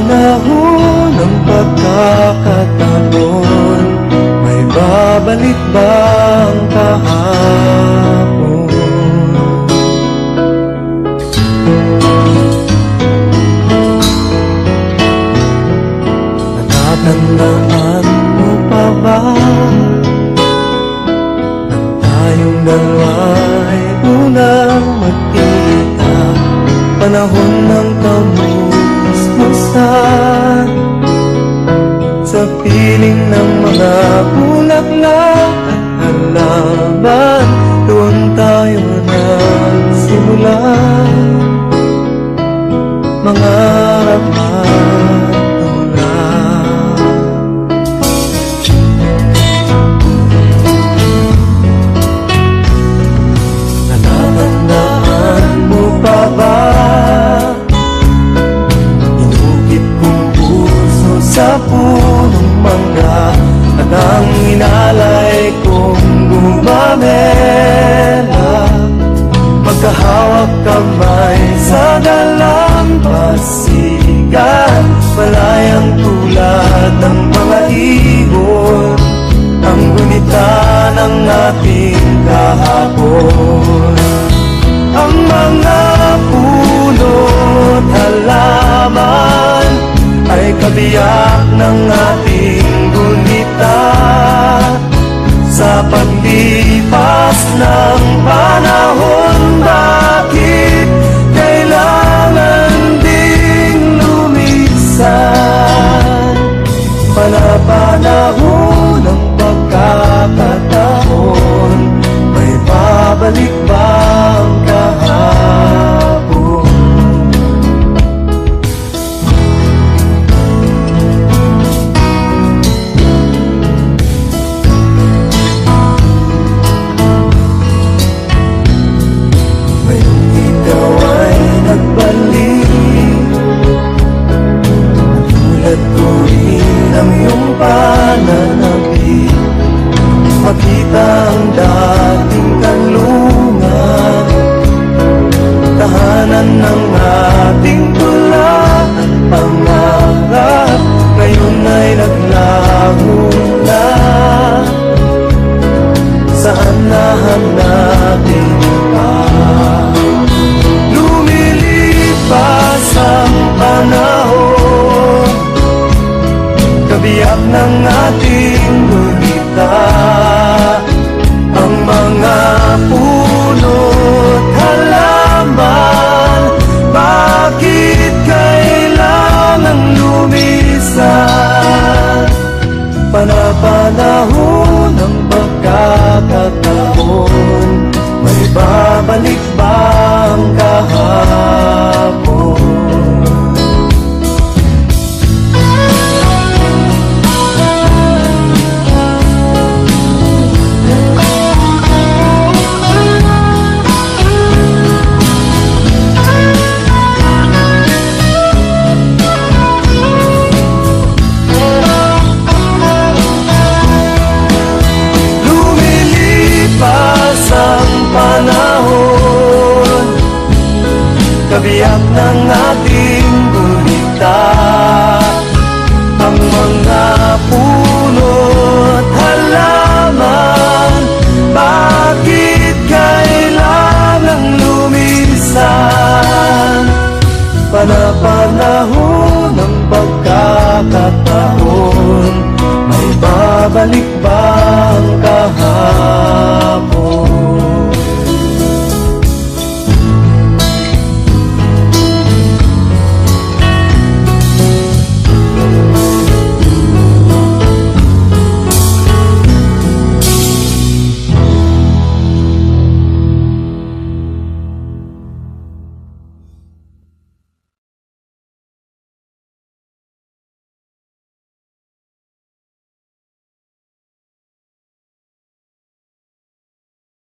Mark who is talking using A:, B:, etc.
A: panahon ng pagkakataon, may babalik bang kahapon? Natatandaan mo pa ba nang tayong dalawa'y unang magkita? Panahon ng kamusmusan, sa piling ng mga bulaklak at halaman, doon tayo nagsimula mangarap at tulad. Natatandaan mo pa ba sa punong mangga at ang inalay kong gumamela, magkahawak kamay sa dalampasigan, malayang tulad ng mga ibon, ang gunita ng ating kahapon. Ang mga puno't halaman ay kabiyak ng ating gunita, sa paglipas ng panahon. Bakit kailangan ding lumisan? Panapanahon ng pagkakataon, may babalik bang kahapon? Makita ang dating kanlungan, tahanan ng ating tula at pangarap, ngayon ay naglaho na. Saan nahanapin pa? Lumilipas ang panahon, kabiyak ng ating gunita, ang mga puno't halaman. Bakit kailangang lumisan? Panapanahon ng pagkakataon, may babalik bang kahapon? Panahon, kabiyak ng ating gunita, ang mga puno't halaman. Bakit kailangang lumisan? Panapanahon ng pagkakataon, may babalik ba